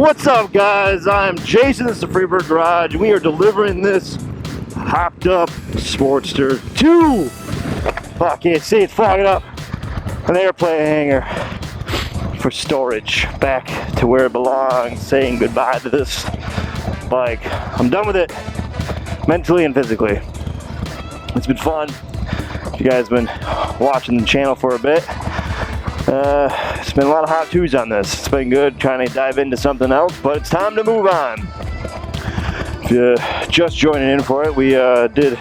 What's up, guys? I'm Jason. This is the Freebird Garage. We are delivering this hopped up Sportster to, I can't see, it's fogging up, an airplane hangar for storage back to where it belongs, saying goodbye to this bike. I'm done with it, mentally and physically. It's been fun. You guys have been watching the channel for a bit. It's been a lot of hot twos on this. It's been good trying to dive into something else, but it's time to move on. If you're just joining in for it, we did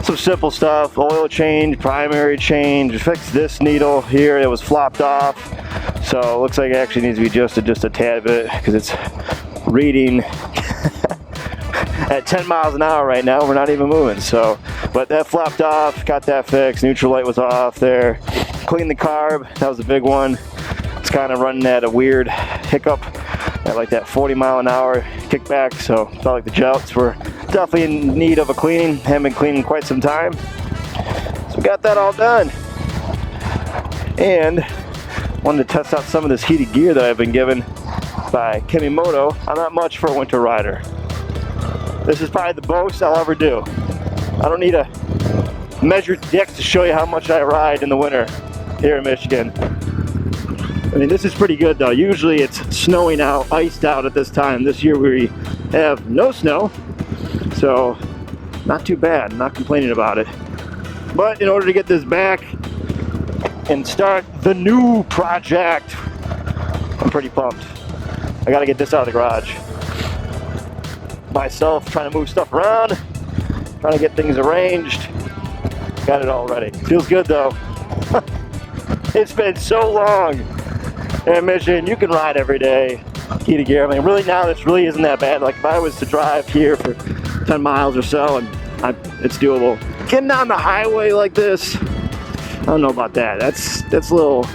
some simple stuff: oil change, primary change, fixed this needle here that was flopped off. So it looks like it actually needs to be adjusted just a tad bit because it's reading at 10 miles an hour right now. We're not even moving. So, but that flopped off, got that fixed. Neutral light was off there. Cleaned the carb, that was a big one. It's kind of running at a weird hiccup at like that 40 mile an hour kickback, so felt like the jouts were definitely in need of a cleaning. Haven't been cleaning quite some time. So we got that all done. And wanted to test out some of this heated gear that I've been given by Moto. I'm not much for a winter rider. This is probably the most I'll ever do. I don't need a measured dick to show you how much I ride in the winter here in Michigan. I mean, this is pretty good though. Usually it's snowing out, iced out at this time. This year we have no snow, so not too bad. I'm not complaining about it. But in order to get this back and start the new project, I'm pretty pumped. I gotta get this out of the garage. Myself trying to move stuff around, trying to get things arranged. Got it all ready. Feels good though. It's been so long in Michigan. You can ride every day, heated gear. I mean, really now this really isn't that bad. Like if I was to drive here for 10 miles or so, and it's doable. Getting on the highway like this, I don't know about that. That's a little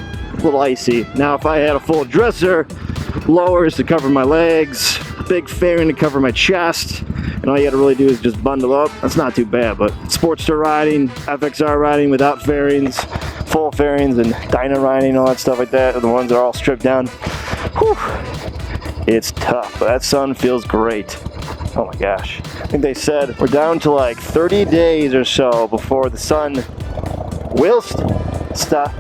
icy. Now if I had a full dresser, lowers to cover my legs, big fairing to cover my chest, and all you gotta really do is just bundle up, that's not too bad. But Sportster riding, FXR riding without fairings, full fairings, and Dyna riding, all that stuff like that, the ones that are all stripped down, whew, it's tough, but that sun feels great. Oh my gosh. I think they said we're down to like 30 days or so before the sun will stop.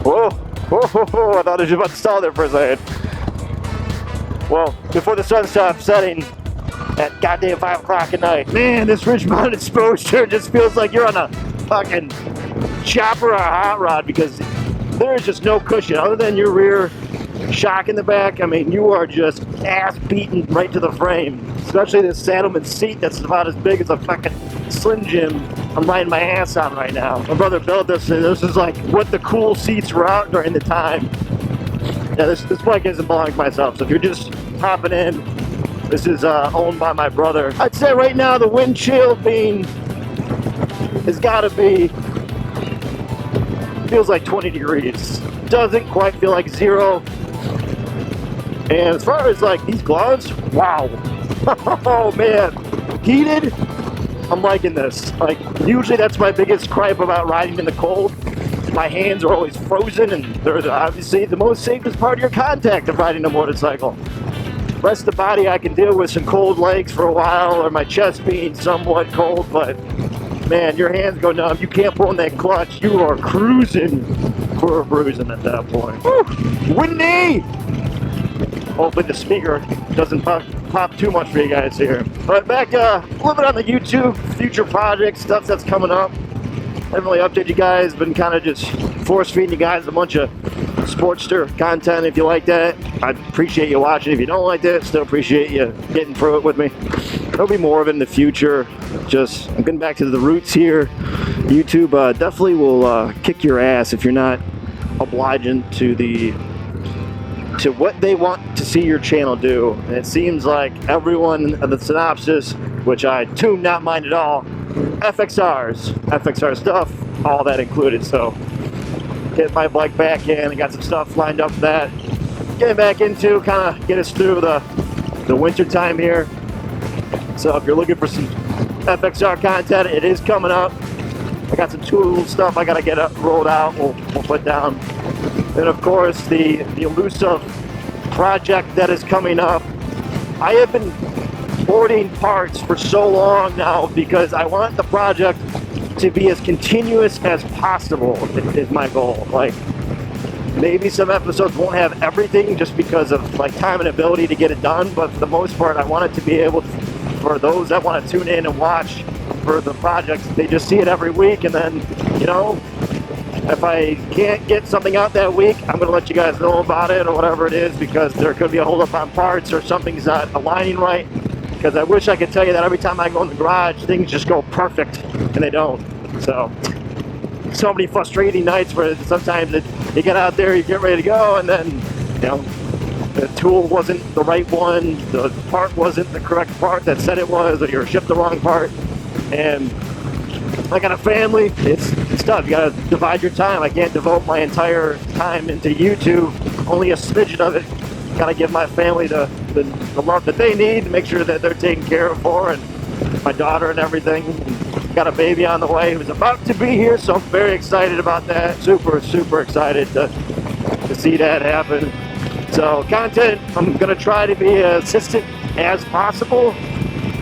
Whoa, whoa, whoa, whoa, I thought I was about to stall there for a second. Well, before the sun stops setting at goddamn 5 o'clock at night. Man, this ridge-mounted Sportster just feels like you're on a fucking chopper or a hot rod, because there is just no cushion other than your rear shock in the back. I mean, you are just ass beaten right to the frame. Especially this Saddleman seat that's about as big as a fucking Slim Jim I'm riding my ass on right now. My brother built this, and this is like what the cool seats were out during the time. Yeah, this bike doesn't belong to myself, so if you're just hopping in, this is owned by my brother. I'd say right now the wind chill being has got to be, feels like 20 degrees. Doesn't quite feel like 0. And as far as like these gloves, wow. Oh man, heated, I'm liking this. Like usually that's my biggest gripe about riding in the cold. My hands are always frozen, and they're obviously the most safest part of your contact of riding a motorcycle. Rest of the body I can deal with some cold legs for a while, or my chest being somewhat cold, but man, your hands go numb. You can't pull in that clutch. You are cruising for a bruising at that point. Woo! Windy! Hopefully the speaker doesn't pop too much for you guys here. But back a little bit on the YouTube, future projects, stuff that's coming up. Haven't really updated you guys, been kind of just force feeding you guys a bunch of Sportster content. If you like that, I'd appreciate you watching. If you don't like that, still appreciate you getting through it with me. There'll be more of it in the future. Just, I'm getting back to the roots here. YouTube definitely will kick your ass if you're not obliging to what they want to see your channel do. And it seems like everyone in the synopsis, which I do not mind at all, FXR stuff, all that included. So get my bike back in. I got some stuff lined up for that. Getting back into, kind of get us through the winter time here. So if you're looking for some FXR content, it is coming up. I got some tool stuff I gotta get rolled out. We'll put down. And of course the elusive project that is coming up. I have been ordering parts for so long now because I want the project to be as continuous as possible is my goal. Like, maybe some episodes won't have everything just because of like time and ability to get it done, but for the most part I want it to be able to, for those that want to tune in and watch for the projects, they just see it every week, and then, you know, if I can't get something out that week, I'm going to let you guys know about it or whatever it is, because there could be a holdup on parts or something's not aligning right. Because I wish I could tell you that every time I go in the garage, things just go perfect, and they don't. So many frustrating nights where sometimes you get out there, you get ready to go, and then, you know, the tool wasn't the right one, the part wasn't the correct part that said it was, or you shipped the wrong part. And I got a family, it's tough. You gotta divide your time. I can't devote my entire time into YouTube, only a smidgen of it. Gotta give my family the love that they need to make sure that they're taken care of for, and my daughter and everything. Got a baby on the way who's about to be here, so I'm very excited about that. Super excited to see that happen. So content, I'm gonna try to be as consistent as possible,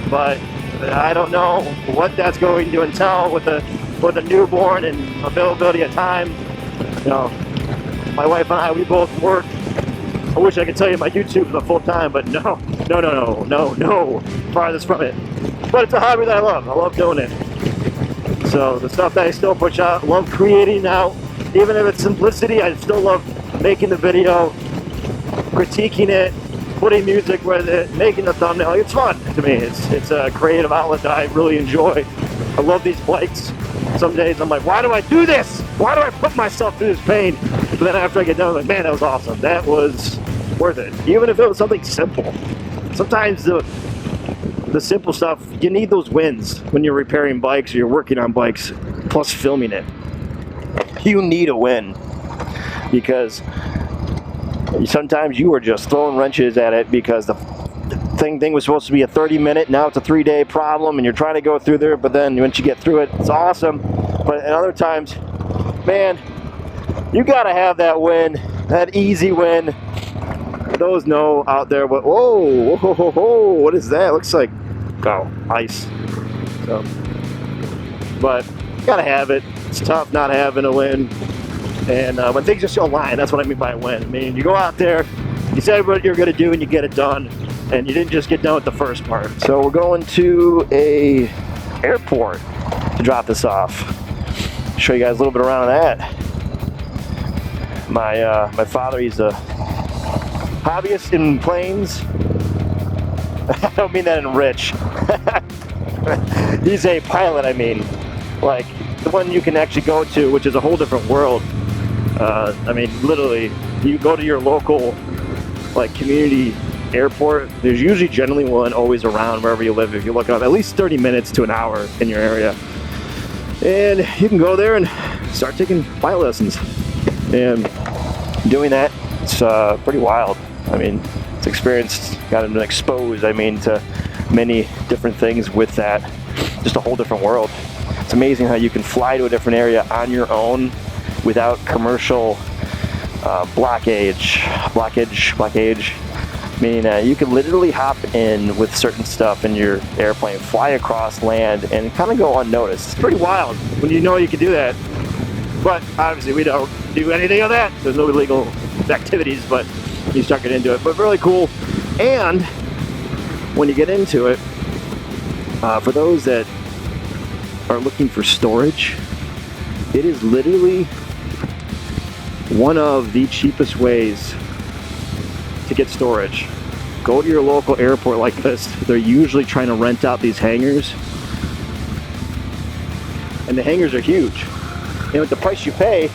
but I don't know what that's going to entail with a newborn and availability of time. You know, my wife and I, we both work. I wish I could tell you my YouTube is a full time, but no, farthest from it. But it's a hobby that I love. I love doing it. So the stuff that I still push out, love creating now, even if it's simplicity, I still love making the video, critiquing it, putting music with it, making the thumbnail. It's fun to me. It's a creative outlet that I really enjoy. I love these bikes. Some days I'm like, why do I do this? Why do I put myself through this pain? But then after I get done, I'm like, man, that was awesome. That was worth it. Even if it was something simple. Sometimes the simple stuff, you need those wins when you're repairing bikes or you're working on bikes, plus filming it. You need a win, because sometimes you are just throwing wrenches at it because the thing was supposed to be a 30-minute, now it's a 3-day problem, and you're trying to go through there, but then once you get through it, it's awesome. But at other times, man, you gotta have that win, that easy win. Those know out there what, whoa, what is that? Looks like, oh, ice. So, but gotta have it. It's tough not having a win. And when things just align, that's what I mean by a win. I mean, you go out there, you said what you're gonna do, and you get it done. And you didn't just get done with the first part. So we're going to a airport to drop this off. Show you guys a little bit around that. My father, he's a hobbyist in planes. I don't mean that in rich. He's a pilot, I mean. Like, the one you can actually go to, which is a whole different world. I mean, literally, you go to your local, like, community airport. There's usually generally one always around wherever you live. If you look up, at least 30 minutes to an hour in your area. And you can go there and start taking pilot lessons. And doing that, it's pretty wild. I mean, it's experienced, gotten exposed, I mean, to many different things with that. Just a whole different world. It's amazing how you can fly to a different area on your own without commercial blockage, meaning you can literally hop in with certain stuff in your airplane, fly across land, and kind of go unnoticed. It's pretty wild when you know you can do that. But obviously we don't do anything of that. There's no illegal activities, but you start getting into it. But really cool. And when you get into it, for those that are looking for storage, it is literally one of the cheapest ways to get storage. Go to your local airport like this. They're usually trying to rent out these hangars, and the hangars are huge. And with the price you pay,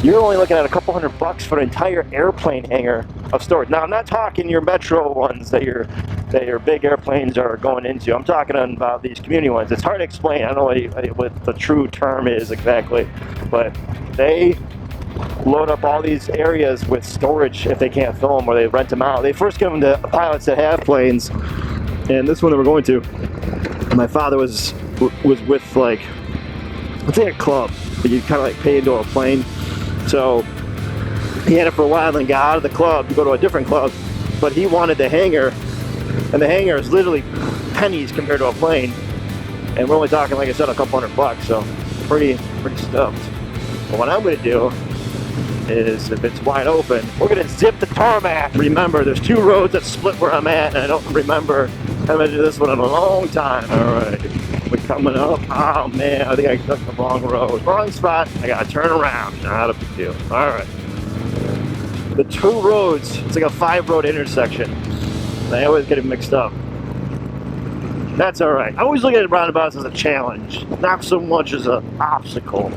you're only looking at a couple $100 for an entire airplane hangar of storage. Now, I'm not talking your metro ones that your big airplanes are going into. I'm talking about these community ones. It's hard to explain. I don't know what the true term is exactly, but they load up all these areas with storage if they can't fill them, or they rent them out. They first give them to pilots that have planes, and this one that we're going to, my father was with, like, let's say a club, but you kind of like pay into a plane. So He had it for a while, then got out of the club to go to a different club, but he wanted the hanger, and the hanger is literally pennies compared to a plane, and we're only talking, like I said, a couple $100, so pretty stuffed. But what I'm going to do is, if it's wide open, we're going to zip the tarmac. Remember, there's 2 roads that split where I'm at, and I don't remember having to do this one in a long time. Alright, we're coming up. Oh man, I think I took the wrong road. Wrong spot. I got to turn around. Not a big deal. Alright. The 2 roads, it's like a 5-road intersection. I always get it mixed up. That's alright. I always look at roundabouts as a challenge, not so much as an obstacle.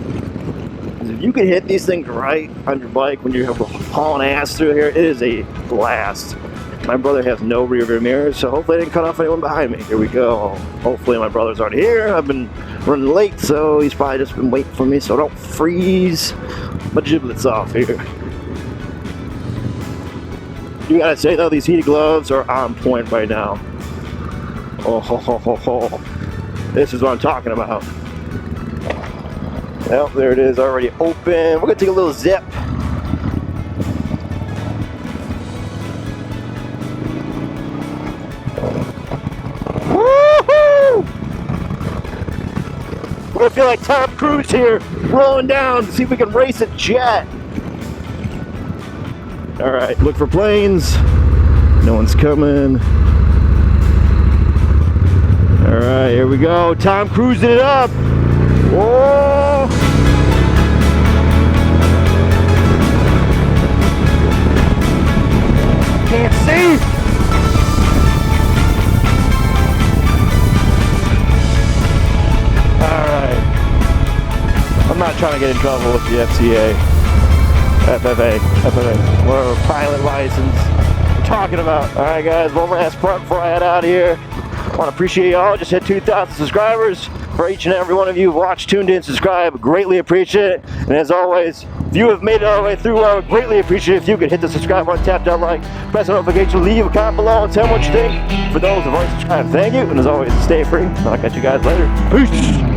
If you can hit these things right on your bike when you're hauling ass through here, it is a blast. My brother has no rear view mirrors, so hopefully I didn't cut off anyone behind me. Here we go. Hopefully my brother's already here. I've been running late, so he's probably just been waiting for me, so don't freeze my giblets off here. You gotta say though, these heated gloves are on point right now. Oh ho ho ho ho. This is what I'm talking about. Well, there it is, already open. We're gonna take a little zip. Woohoo! We're gonna feel like Tom Cruise here, rolling down to see if we can race a jet. Alright, look for planes. No one's coming. Alright, here we go. Tom cruising it up. Whoa! Can't see! Alright. I'm not trying to get in trouble with the FCA. FFA, whatever, pilot license we're talking about. Alright guys, one last part before I head out of here. I want to appreciate y'all. Just hit 2,000 subscribers. For each and every one of you who watched, tuned in, subscribe, greatly appreciate it. And as always, if you have made it all the way through, I would greatly appreciate it if you could hit the subscribe button, tap that like, press the notification, leave a comment below, and tell me what you think. For those who have already subscribed, thank you. And as always, stay free. I'll catch you guys later. Peace!